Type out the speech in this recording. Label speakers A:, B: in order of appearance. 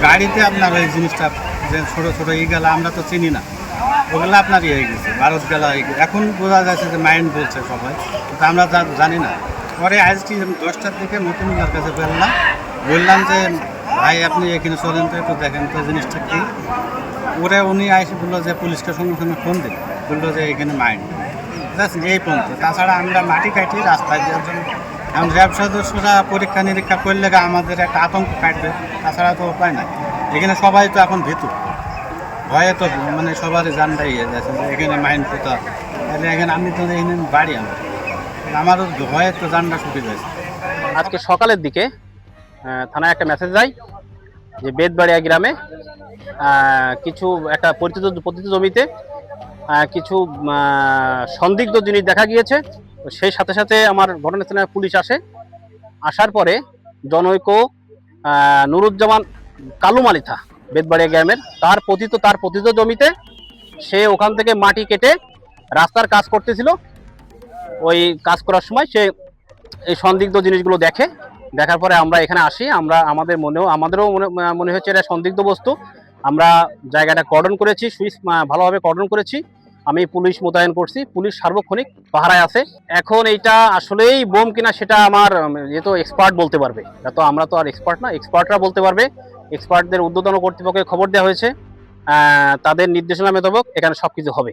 A: গাড়িতে আপনার ওই জিনিসটা যে ছোটো ছোটো গেলা আমরা তো চিনি না, ওগুলো আপনার হয়ে গেছে ভারত গেলা হয়ে গেছে। এখন বোঝা যাচ্ছে যে মাইন্ড বলছে সবাই, কিন্তু আমরা জানি না। পরে আজকে 10টার দিকে মতিনুল্লার কাছে বললাম যে ভাই আপনি এখানে চলেন তো একটু দেখেন তো জিনিসটা কী। ওরে উনি আইসে বললো যে পুলিশকে সঙ্গে সঙ্গে ফোন দিন, বললো যে এখানে মাইন্ড জাস্ট এই পর্যন্ত। তাছাড়া আমরা মাটি কাটি রাস্তায় দেওয়ার জন্য এখন র্যাব সদস্যরা পরীক্ষা নিরীক্ষা করলে আমাদের একটা আতঙ্ক কাটবে, তাছাড়া তো উপায় নাই। এখানে সবাই তো এখন ভীতু, ভয়ে তো মানে সবারই জানটাই হয়ে যাচ্ছে যে এখানে মাইন্ড কোথাও। তাহলে এখানে আমি তো এখানে বাড়ি আমারও ভয়ে তো জানটা ছুটে যাচ্ছে।
B: আজকে সকালের দিকে থানায় একটা মেসেজ যায় যে বেদবাড়িয়া গ্রামে কিছু একটা পতিত জমিতে কিছু সন্দিগ্ধ জিনিস দেখা গিয়েছে। তো সেই সাথে সাথে আমার ঘটনাস্থলে পুলিশ আসার পরে জনৈক নুরুজ্জামান কালুমালিথা বেদবাড়িয়া গ্রামের তার পতিত জমিতে সে ওখান থেকে মাটি কেটে রাস্তার কাজ করতেছিল। ওই কাজ করার সময় সে এই সন্দিগ্ধ জিনিসগুলো দেখার পরে আমরা এখানে আসি। আমাদেরও মনে হচ্ছে এটা সন্দিগ্ধ বস্তু। আমরা জায়গাটা কর্ডন করেছি, ভালোভাবে কর্ডন করেছি। আমি পুলিশ মোতায়েন করছি, পুলিশ সার্বক্ষণিক পাহারায় আছে। এখন এইটা আসলেই বোম কিনা সেটা আমার যেহেতু এক্সপার্ট বলতে পারবে, এটা তো আমরা তো আর এক্সপার্ট না, এক্সপার্টরা বলতে পারবে। এক্সপার্টদের ঊর্ধ্বতন কর্তৃপক্ষকে খবর দেওয়া হয়েছে, তাদের নির্দেশনা মোতাবেক এখানে সবকিছু হবে।